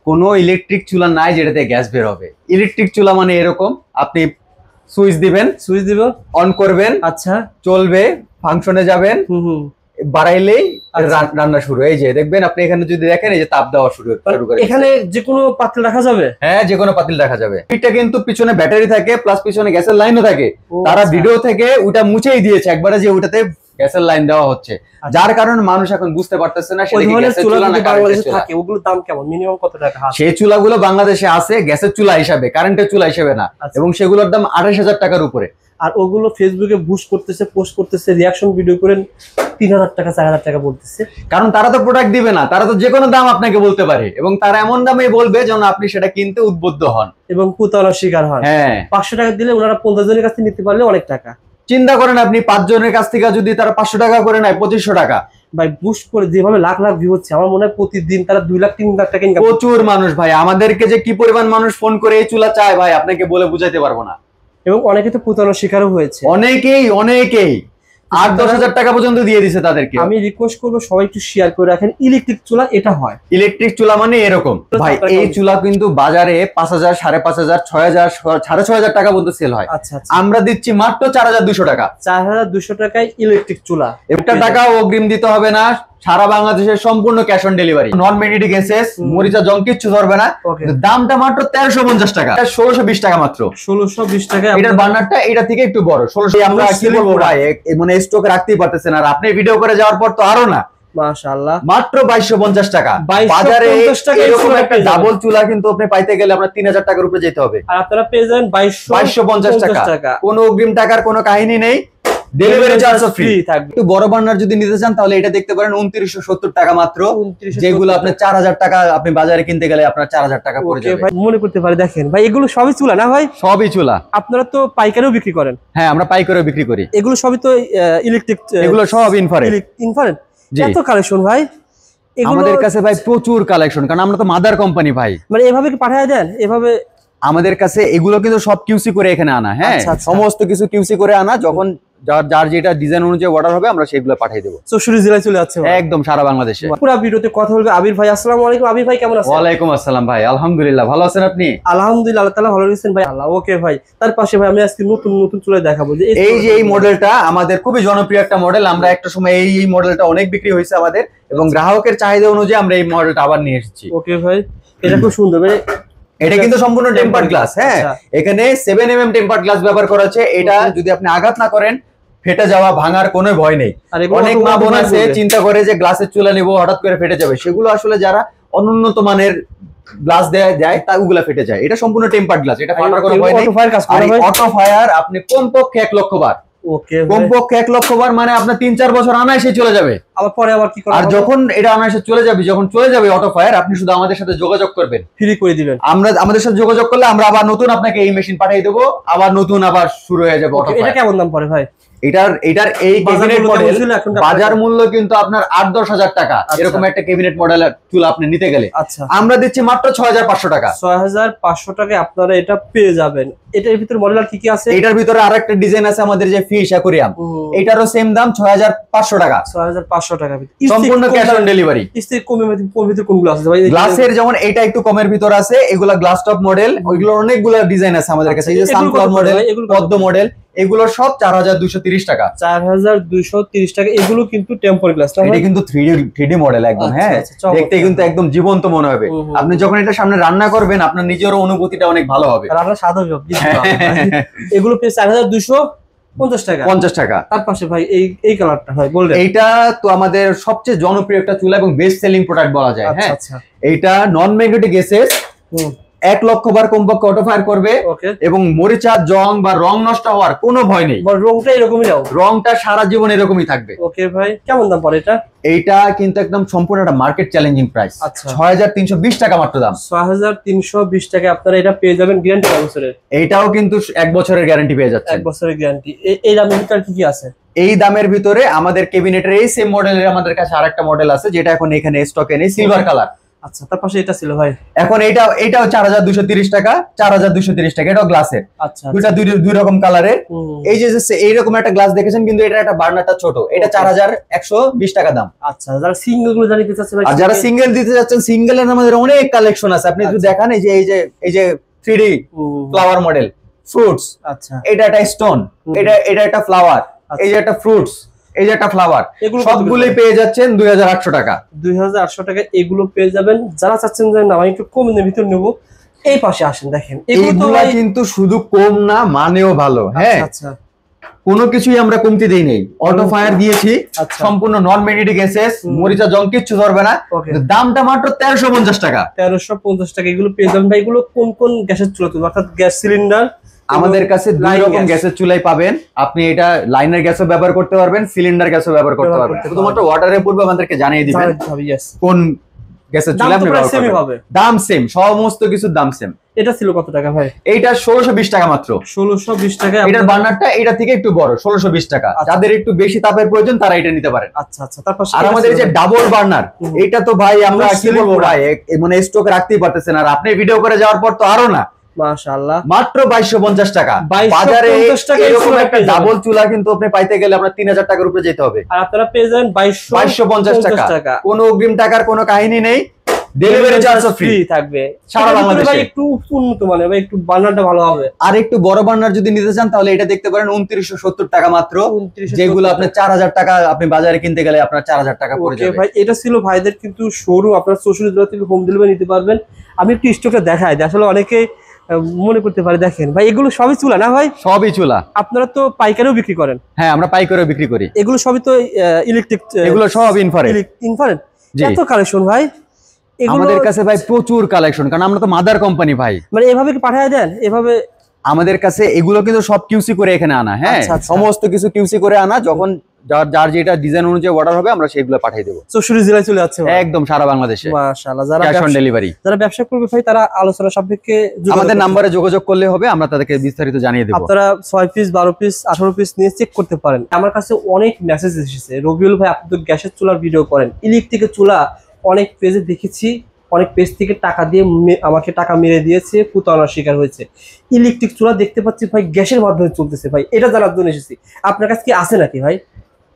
কোনো ইলেকট্রিক চুলা নাই যেটাতে গ্যাস বের হবে। ইলেকট্রিক চুলা মানে এরকম, আপনি সুইচ দিবেন, সুইচ দিব, অন করবেন, আচ্ছা চলবে, ফাংশনে যাবেন, বাড়াইলেই রান্না শুরু। এই যে দেখবেন আপনি এখানে যদি দেখেন এই যে তাপ দেওয়া শুরু করে। এখানে যে কোনো পাতিল রাখা যাবে? হ্যাঁ, যে কোনো পাতিল রাখা যাবে। এটা কিন্তু পিছনে ব্যাটারি থাকে, প্লাস পিছনে গ্যাসের লাইনও থাকে। তারা ভিডিও থেকে ওটা মুছেই দিয়েছে একবারে যে ওটাতে গ্যাসের লাইন দেওয়া হচ্ছে, যার কারণে মানুষ এখন বুঝতে পারতেছে না সেটা কি গ্যাসের চুলা না বাংলাদেশে থাকে। ওগুলোর দাম কেমন, মিনিমাম কত টাকা? সেই চুলাগুলো বাংলাদেশে আছে গ্যাসের চুলা হিসাবে, কারেন্টের চুলা হিসাবে না, এবং সেগুলোর দাম 28,000 টাকার উপরে। আর ওগুলো ফেসবুকে বুস্ট করতেছে, পোস্ট করতেছে, রিয়াকশন ভিডিও করেন 3,000 টাকা 4,000 টাকা বলতেছে। কারণ তারা তো প্রোডাক্ট দিবে না, তারা তো যে কোনো দাম আপনাকে বলতে পারে, এবং তারা এমন দামে বলবে যেন আপনি সেটা কিনতে উদ্বুদ্ধ হন এবং প্রতারণার শিকার হন। হ্যাঁ, 500 টাকা দিলে ওনারা 50 জনের কাছে নিতে পারলে অনেক টাকা। চিন্তা করেন আপনি 5 জনের কাছ থেকে যদি তারা 500 টাকা করে নেয়, 2500 টাকা। ভাই বুস্ট করে যেভাবে লাখ লাখ ভিউ হচ্ছে, আমার মনে হয় প্রতিদিন তারা 2 লাখ 3 লাখ টাকা ইনকাম। প্রচুর মানুষ ভাই, আমাদেরকে যে কি পরিমাণ মানুষ ফোন করে এই চুলা চায় ভাই আপনাকে বলে বুঝাইতে পারবো না। এবং অনেকে তো প্রতারণার শিকারও হয়েছে, অনেকেই 8-10 হাজার টাকা পর্যন্ত দিয়ে দিছে তাদেরকে। আমি রিকোয়েস্ট করবো সবাই একটু শেয়ার করে রাখেন। ইলেকট্রিক চুলা এটা হয়, ইলেকট্রিক চুলা মানে এরকম ভাই। এই চুলা কিন্তু বাজারে 5,000, 5,500, 6,000, 6,500 টাকা পর্যন্ত সেল হয়। আচ্ছা, আমরা দিচ্ছি মাত্র 4,200 টাকা। 4,200 টাকায় ইলেকট্রিক চুলা। একটা টাকাও অগ্রিম দিতে হবে না, সারা বাংলাদেশের সম্পূর্ণ cash on delivery. Non magnetic gases, মরিচা জং কিচ্ছু ধরবে না। দামটা মাত্র 1350 টাকা, 1620 টাকা মাত্র। 1620 টাকা। এটার বার্নারটা এটা থেকে একটু বড়। 1600 আমরা কি বলবো ভাই, মানে স্টকে রাখতেই পারতেছেন। আর আপনি ভিডিও করে যাওয়ার পর তো আরো না, মাশাআল্লাহ, মাত্র 2250 টাকা। বাজারে এরকম একটা ডাবল চুলা কিন্তু আপনি পাইতে গেলে আপনার 3000 টাকার উপরে যেতে হবে, আর আপনারা পেয়ে যাবেন 2250 টাকা। কোনো অগ্রিম টাকার কোনো কাহিনী নেই, ডেলিভারি চার্জও ফ্রি থাকবে। একটু বড় বার্নার যদি নিতে চান তাহলে এটা দেখতে পারেন 2970 টাকা মাত্র, যেগুলো আপনি 4000 টাকা আপনি বাজারে কিনতে গেলে আপনার 4000 টাকা পড়ে যাবে। ভাই মনে করতে পারে, দেখেন ভাই এগুলো সবই চুলা না ভাই? সবই চুলা। আপনারা তো পাইকারিও বিক্রি করেন? হ্যাঁ, আমরা পাইকারিও বিক্রি করি। এগুলো সবই তো ইলেকট্রিক, এগুলো সব ইনফ্রারেড। এত কালেকশন ভাই আমাদের কাছে ভাই, প্রচুর কালেকশন, কারণ আমরা তো মাদার কোম্পানি ভাই। মানে এভাবে কি পাঠিয়ে দেন? এভাবে আমাদের কাছে এগুলো কিন্তু সব কিউসি করে এখানে আনা। হ্যাঁ, সমস্ত কিছু কিউসি করে আনা। যখন যার যেটা ডিজাইন অনুযায়ী অর্ডার হবে আমরা সেগুলো পাঠিয়ে দেবো। 64 জেলায় চলে যাচ্ছে একদম সারা বাংলাদেশে। পুরো ভিডিওতে কথা বলবে আবির ভাই। আসসালামু আলাইকুম আবির ভাই, কেমন আছেন? ওয়ালাইকুম আসসালাম ভাই, আলহামদুলিল্লাহ, ভালো আছেন আপনি? আলহামদুলিল্লাহ, আল্লাহ তাআলা ভালো রেখেছেন ভাই। আল্লাহ ওকে ভাই। তার পাশে ভাই আমি আজকে নতুন চুলা দেখাবো। যে এই যে এই মডেলটা আমাদের খুবই জনপ্রিয় একটা মডেল। আমরা একটা সময় এই মডেলটা অনেক বিক্রি হয়েছে আমাদের, এবং গ্রাহকের চাহিদা অনুযায়ী আমরা এই মডেলটা আবার নিয়ে এসেছি। ওকে ভাই, এটা খুব সুন্দর। এটা কিন্তু সম্পূর্ণ টেম্পারড গ্লাস। হ্যাঁ, এখানে 7mm টেম্পারড গ্লাস ব্যবহার করা আছে। এটা যদি আপনি আঘাত না করেন, ফেটে যাওয়া ভাঙার কোনো ভয় নেই। অনেক মা বোন আছে চিন্তা করে যে গ্লাসের চুলা নিব, হঠাৎ করে ফেটে যাবে। সেগুলো আসলে যারা অনুন্নত মানের গ্লাস দেয়া যায় তা ওগুলা ফেটে যায়। এটা সম্পূর্ণ টেম্পারড গ্লাস, এটা ফাটার কোনো ভয় নেই। অটো ফায়ার আপনি কমপক্ষে 1 লক্ষ বার, কমপক্ষে 1 লক্ষ বার, মানে আপনার 3-4 বছর আনাইসে চলে যাবে। আবার কি করবেন? আর যখন এটা আনাইসে যখন চলে যাবে অটো ফায়ার, আপনি শুধু আমাদের সাথে যোগাযোগ করবেন, ফ্রি করে দিবেন। আমাদের সাথে যোগাযোগ করলে আমরা আবার নতুন আপনাকে এই মেশিন পাঠিয়ে দেবো, আবার নতুন আবার শুরু হয়ে যাবে অটো ফায়ার। এটা কেমন দাম পড়ে ভাই? এটার এই ক্যাবিনেট মডেল বাজার মূল্য কিন্তু আপনার 8-10 হাজার টাকা। এরকম একটা ক্যাবিনেট মডেল চুলা আপনি নিতে গেলে আমরা দিচ্ছি মাত্র 6,500 টাকা। 6,500 টাকায় আপনারা এটা পেয়ে যাবেন। এটার ভিতরে মডেল আর কি আছে? এটার ভিতরে আরেকটা ডিজাইন আছে আমাদের, যে ফিশ অ্যাকোরিয়াম, এটারও সেম দাম 6,500 টাকা। 6,500 টাকা সম্পূর্ণ ক্যাশ অন ডেলিভারি। কমের ভিতরে কোনগুলো আছে ভাই? গ্লাসের যেমন এটা একটু কমের ভিতর আছে, এগুলা গ্লাস টপ মডেল, ওইগুলো অনেকগুলো ডিজাইন আছে আমাদের কাছে। এই যে সানফ্লাওয়ার মডেল, পদ্ম মডেল, এগুলো সব 4,230 টাকা। 4,230 টাকা। এগুলো কিন্তু টেম্পারড গ্লাস, এটা কিন্তু 3D মডেল একদম। হ্যাঁ, দেখতে কিন্তু একদম জীবন্ত মনে হবে। আপনি যখন এটা সামনে রান্না করবেন আপনার নিজের অনুভূতিটা অনেক ভালো হবে। রান্না স্বাদ হবে। এগুলো পেয়ে 4,250 টাকা। 50 টাকা। তার পাশে ভাই এই কালারটা হয় বললেন, এইটা তো আমাদের সবচেয়ে জনপ্রিয় একটা চুলা এবং বেস্ট সেলিং প্রোডাক্ট বলা যায়। হ্যাঁ, এইটা নন ম্যাগনেটিক গ্যাসেস, 1 লক্ষ বার কমপক্ষে অটো ফায়ার করবে, এবং মরিচা জং বা রং নষ্ট হওয়ার কোনো ভয় নেই। রংটা এরকমই দাও, রংটা সারা জীবন এরকমই থাকবে। ওকে ভাই, কেমন দাম পড়ে এটা? এইটা কিন্তু একদম সম্পূর্ণ একটা মার্কেট চ্যালেঞ্জিং প্রাইস। 6,320 টাকা মাত্র দাম। 6,320 টাকা আপনারা এটা পেয়ে যাবেন। গ্যারান্টি কত বছরের? এইটাও কিন্তু 1 বছরের গ্যারান্টি পেয়ে যাচ্ছে। 1 বছরের গ্যারান্টি। এই দামের ভিতরে কি আছে? এই দামের ভিতরে আমাদের ক্যাবিনেটের এই সেম মডেলের আমাদের কাছে আরেকটা মডেল আছে, যেটা এখন এখানে স্টকে নেই, সিলভার কালার। আচ্ছা, তার পাশে এটা ছিল ভাই। এখন এটাও 4230 টাকা, 4230 টাকা, এটাও গ্লাসের। আচ্ছা, দুইটা দুই রকম কালারের। এই যে এইরকম একটা গ্লাস দেখেছেন, কিন্তু এটা একটা বার্নারটা ছোট, এটা 4120 টাকা দাম। আচ্ছা, যারা সিঙ্গেল গুলো জানিতে চাচ্ছে ভাই, আর যারা সিঙ্গেল দিতে যাচ্ছেন, সিঙ্গেলের আমাদের অনেক কালেকশন আছে। আপনি যদি দেখান, এই যে 3D ফ্লাওয়ার মডেল ফ্রুটস, আচ্ছা, এটা একটা স্টোন, এটা একটা ফ্লাওয়ার, এই যে একটা ফ্রুটস, এই যে একটা ফ্লাওয়ার, সবগুলোই পেয়ে যাচ্ছেন 2800 টাকা। 2800 টাকা এগুলো পেয়ে যাবেন। যারা চাচ্ছেন যে না আমি একটু কম দামের ভিতর নেব, এই পাশে আসেন, দেখেন এগুলো কিন্তু শুধু কম না, মানেও ভালো। হ্যাঁ, আচ্ছা, কোনো কিছুই আমরা কমতি দেই নাই, অটো ফায়ার দিয়েছি, সম্পূর্ণ নন ম্যাগনেটিক এসএস, মরিচা জং কিচ্ছু ধরবে না। দামটা মাত্র 1350 টাকা। 1350 টাকা এগুলো পেয়ে যাবেন ভাই। এগুলো কোন কোন গ্যাসের চুলা তুলবে, অর্থাৎ গ্যাস সিলিন্ডার? আমাদের কাছে দুই রকম গ্যাসের চুলাই পাবেন। আপনি এটা লাইনের গ্যাসও ব্যবহার করতে পারবেন, সিলিন্ডার গ্যাসও ব্যবহার করতে পারবেন। শুধুমাত্র অর্ডারের পূর্বে আমাদেরকে জানিয়ে দিবেন কোন গ্যাসের চুলা আপনি ব্যবহার করবেন। দাম সেম, সমস্ত কিছুর দাম সেম। এটা ছিল কত টাকা ভাই? এইটা 1620 টাকা মাত্র। 1620 টাকা। এটার বার্নারটা এটা থেকে একটু বড়, 1620 টাকা। যাদের একটু বেশি তাপের প্রয়োজন তারা এটা নিতে পারেন। আচ্ছা আচ্ছা, তারপর আর আমাদের যে ডাবল বার্নার, এটা তো ভাই আমরা কি বলবো ভাই, মানে স্টকে রাখতেই পারতেছেন। আর আপনি ভিডিও করে যাওয়ার পর তো আরো না, মাশাআল্লাহ, মাত্র 2250 টাকা। বাজারে এরকম একটা ডাবল চুলা কিন্তু আপনি পাইতে গেলে আপনার 3000 টাকার উপরে যেতে হবে। আর আপনারা পেয়ে যাবেন 2250 টাকা। কোনো অগ্রিম টাকার কোনো কাহিনী নেই, ডেলিভারি চার্জও ফ্রি থাকবে সারা বাংলাদেশে। একটু উন্নত মানের ভাই, একটু বার্নারটা ভালো হবে। আর একটু বড় বার্নার যদি নিতে চান তাহলে এটা দেখতে পারেন 2970 টাকা মাত্র, যেগুলো আপনি 4000 টাকা আপনি বাজারে কিনতে গেলে আপনার 4000 টাকা পড়ে যাবে। ভাই এটা ছিল ভাইদের কিন্তু শোরুম, আপনারা 64 জেলা থেকে হোম ডেলিভারি নিতে পারবেন। আমি একটু স্টকটা দেখাই, আসলে অনেকে মনে করতে পারে। দেখেন ভাই, এগুলো সবই চুলা না ভাই? সবই চুলা। আপনারা তো পাইকারিও বিক্রি করেন? হ্যাঁ, আমরা পাইকারিও বিক্রি করি। এগুলো সবই তো ইলেকট্রিক? এগুলো সব ইনফ্রারেড। এত কালেকশন ভাই আমাদের কাছে ভাই, প্রচুর কালেকশন, কারণ আমরা তো মাদার কোম্পানি ভাই। মানে এভাবে কি পাঠায় দেন? এভাবে আমাদের কাছে এগুলো কিন্তু সব কিউসি করে এখানে আনা। হ্যাঁ, সমস্ত কিছু কিউসি করে আনা। যখন যার যেটা ডিজাইন অনুযায়ী অর্ডার হবে আমরা সেগুলো পাঠিয়ে দেবো। 64 জেলায় চলে যাচ্ছে একদম সারা বাংলাদেশে। মাশাআল্লাহ। যারা ক্যাশ অন ডেলিভারি, যারা ব্যবসা করবে ভাই, তারা আলোচনা সাপেক্ষে আমাদের নম্বরে যোগাযোগ করলে হবে, আমরা তাদেরকে বিস্তারিত জানিয়ে দেব। আপনারা 6 পিস 12 পিস 18 পিস নিয়ে চেক করতে পারেন। আমার কাছে অনেক মেসেজ এসেছে, রবিউল ভাই আপনি তো গ্যাসের চুলার ভিডিও করেন, ইলেকট্রিকের চুলা অনেক পেজে দেখেছি, অনেক পেজ থেকে টাকা দিয়ে আমাকে টাকা মেরে দিয়েছে, প্রতারণার শিকার হয়েছে। ইলেকট্রিক চুলা দেখতে পাচ্ছি ভাই গ্যাসের মাধ্যমে চলতেছে ভাই, এটা জানার জন্য এসেছি। আপনার কাছে কি আছে নাকি ভাই?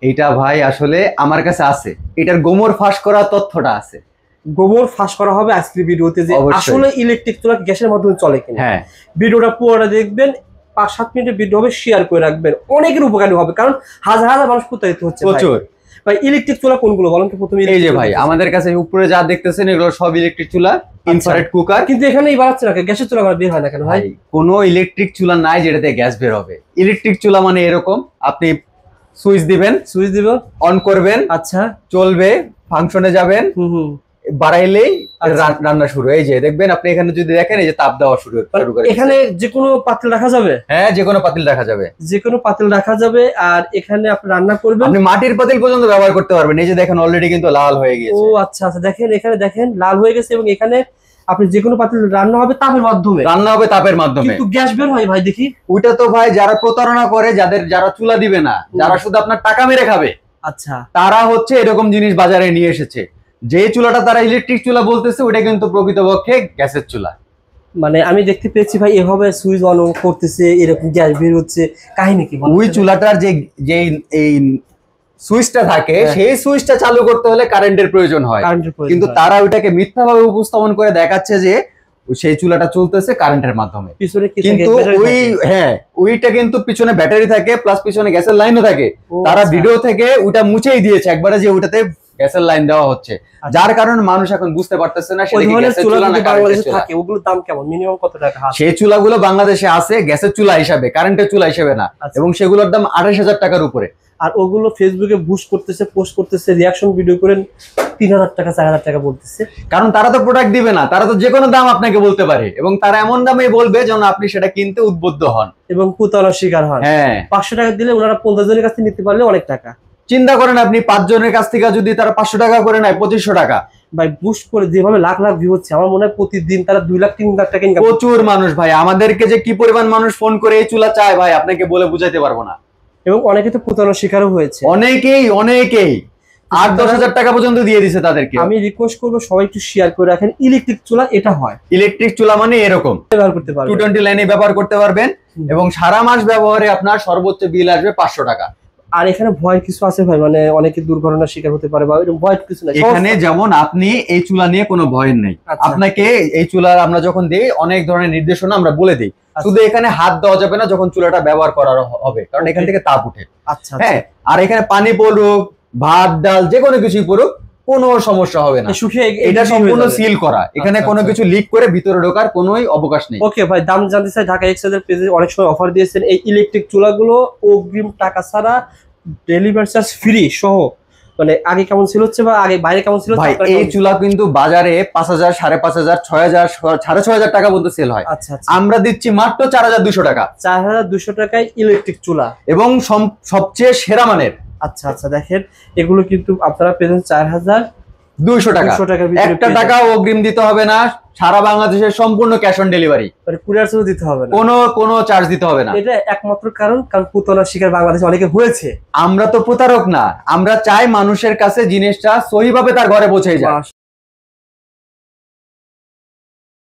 এটা ভাই আসলে আমার কাছে আছে, এটার গোমর ফাঁস করা তথ্যটা আছে। গোবর ফাঁস করা হবে আজকের ভিডিওতে, যে আসলে ইলেকট্রিক চুলা গ্যাসের মাধ্যমে চলে কিনা। হ্যাঁ, ভিডিওটা পুরোটা দেখবেন, 5-7 মিনিটের ভিডিও হবে, শেয়ার করে রাখবেন, অনেকের উপকারী হবে, কারণ হাজার হাজার মানুষ প্রতারিত হচ্ছে প্রচুর। ভাই ইলেকট্রিক চুলা কোনগুলো বলেন তো প্রথমে? এই যে ভাই আমাদের কাছে উপরে যা দেখতেছেন এগুলো সব ইলেকট্রিক চুলা, ইনফ্রারেড কুকার। কিন্তু এখানেই বাড়াচ্ছে না, গ্যাসের চুলা বের হয় না কেন ভাই? কোনো ইলেকট্রিক চুলা নাই যেটাতে গ্যাস বের হবে। ইলেকট্রিক চুলা মানে এরকম, আপনি সুইচ দিবেন, অন করবেন, আচ্ছা চলবে, ফাংশনে যাবেন, বাড়াইলেই রান্না শুরু। এই যে দেখবেন আপনি এখানে যদি দেখেন, এই যে তাপ দেওয়া শুরু করে। এখানে যে কোনো পাতিল রাখা যাবে? হ্যাঁ, যে কোনো পাতিল রাখা যাবে, যে কোনো পাতিল রাখা যাবে। আর এখানে আপনি রান্না করবেন, আপনি মাটির পাতিল পর্যন্ত ব্যবহার করতে পারবেন। এই যে দেখেন অলরেডি কিন্তু লাল হয়ে গেছে। ও আচ্ছা আচ্ছা, দেখেন এখানে দেখেন লাল হয়ে গেছে। এবং এখানে আপনি যে কোনো পাতিল রান্না হবে তাপের মাধ্যমে, কিন্তু গ্যাস বের হয় ভাই দেখি। ওইটা তো ভাই যারা প্রতারণা করে, যারা চুলা দিবে না, যারা শুধু আপনার টাকা মেরে খাবে, আচ্ছা, তারা হচ্ছে এরকম জিনিস বাজারে নিয়ে এসেছে। যে চুলাটা তারা ইলেকট্রিক চুলা বলতেছে, ওটা কিন্তু প্রকৃতপক্ষে গ্যাসের চুলা। মানে আমি দেখতে পেয়েছি ভাই, এভাবে সুইচ অন করতেছে, এরকম গ্যাস বের হচ্ছে, কাহিনী কি? ওই চুলাটার যে এই সুইচটা থাকে, সেই সুইচটা চালু করতে হলে কারেন্টের প্রয়োজন হয়, কিন্তু তারা ওইটাকে মিথ্যাভাবে উপস্থাপন করে দেখাচ্ছে যে সেই চুলাটা চলতেছে কারেন্টের মাধ্যমে। কিন্তু ওইটা কিন্তু পিছনে ব্যাটারি থাকে, প্লাস পিছনে গ্যাসের লাইনও থাকে। তারা ভিডিও থেকে ওটা মুছেই দিয়েছে একবারে, যে ওটাতে গ্যাসের লাইন দেওয়া হচ্ছে, যার কারণে মানুষ এখন বুঝতে পারতেছে না সেটা গ্যাসের চুলা না কারেন্টের চুলা। ওগুলোর দাম কেমন, মিনিমাম কত টাকা? সেই চুলাগুলো বাংলাদেশে আছে গ্যাসের চুলা হিসাবে, কারেন্টের চুলা হিসেবে না, এবং সেগুলোর দাম 28,000 টাকার উপরে। আর ওগুলো ফেসবুকে বুস্ট করতেছে, পোস্ট করতেছে, রিয়াকশন ভিডিও করেন 3000 টাকা 4000 টাকা বলতেছে। কারণ তারা তো প্রোডাক্ট দিবে না, তারা তো যে কোনো দাম আপনাকে বলতে পারে, এবং তারা এমন দামে বলবে যেন আপনি সেটা কিনতে উদ্বুদ্ধ হন এবং প্রতারণার শিকার হন। হ্যাঁ, 500 টাকা দিলে ওনারা 50 জনের কাছে নিতে পারলে অনেক টাকা। চিন্তা করেন আপনি 5 জনের কাছ থেকে যদি তারা 500 টাকা করে নেয়, 2500 টাকা। ভাই বুস্ট করে যেভাবে লাখ লাখ ভিউ হচ্ছে, আমার মনে হয় প্রতিদিন তারা 2 লাখ 3 লাখ টাকা ইনকাম। প্রচুর মানুষ ভাই, আমাদেরকে যে কি পরিমাণ মানুষ ফোন করে এই চুলা চায় ভাই, আপনাকে বলে বুঝাইতে পারবো না। এবং অনেকে তো প্রতারণার শিকারও হয়েছে, অনেকেই। 8-10 হাজার টাকা পর্যন্ত দিয়ে দিছে তাদেরকে। আমি রিকোয়েস্ট করবো সবাই একটু শেয়ার করে রাখেন। ইলেকট্রিক চুলা এটা হয়, ইলেকট্রিক চুলা মানে এরকম ব্যবহার করতে পারবেন, 220 লাইনে ব্যবহার করতে পারবেন এবং সারা মাস ব্যবহারে আপনার সর্বোচ্চ বিল আসবে 500 টাকা। আর এখানে ভয় কিছু আছে ভাই, মানে অনেকে দুর্ঘটনার শিকার হতে পারে বা এরকম ভয় কিছু নাই এখানে। যেমন আপনি এই চুলা নিয়ে কোনো ভয় নেই, আপনাকে এই চুলা আমরা যখন দিই অনেক ধরনের নির্দেশনা আমরা বলে দিই, শুধু এখানে হাত দেওয়া যাবে না যখন চুলাটা ব্যবহার করা হবে, কারণ এখান থেকে তাপ উঠে। আচ্ছা হ্যাঁ, আর এখানে পানি পড়ুক, ভাত ডাল যে কোনো কিছুই পড়ুক, কোনো সমস্যা হবে না। এটা সম্পূর্ণ সিল করা, এখানে কোনো কিছু লিক করে ভিতরে ঢোকার কোনোই অবকাশ নেই। ওকে ভাই, দাম জানতে চাই। ঢাকা এক্সচেঞ্জের পেজে অনেক সময় অফার দিয়েছেন এই ইলেকট্রিক চুলাগুলো অগ্রিম টাকা ছাড়া ডেলিভারি চার্জ ফ্রি সহ, মানে আগে কেমন ছিল হচ্ছে বা আগে বাইরে কেমন ছিল ভাই? এই চুলা কিন্তু বাজারে 5,000, 5,500, 6,000, 6,500 টাকা পর্যন্ত সেল হয়। আচ্ছা আচ্ছা, আমরা দিচ্ছি মাত্র 4,200 টাকা। 4,200 টাকায় ইলেকট্রিক চুলা এবং সবচেয়ে সেরা মানের। আচ্ছা আচ্ছা, দেখেন এগুলো কিন্তু আপনারা পেয়েছেন 4,200 টাকা। একটা টাকাও অগ্রিম দিতে হবে না, সারা বাংলাদেশের সম্পূর্ণ ক্যাশ অন ডেলিভারি, মানে কুরিয়ার চার্জ দিতে হবে না, কোনো চার্জ দিতে হবে না। এটা একমাত্র কারণ প্রতারণার শিকার বাংলাদেশে অনেকে হয়েছে। আমরা তো প্রতারক না, আমরা চাই মানুষের কাছে জিনিসটা সহিভাবে তার ঘরে পৌঁছে যায়।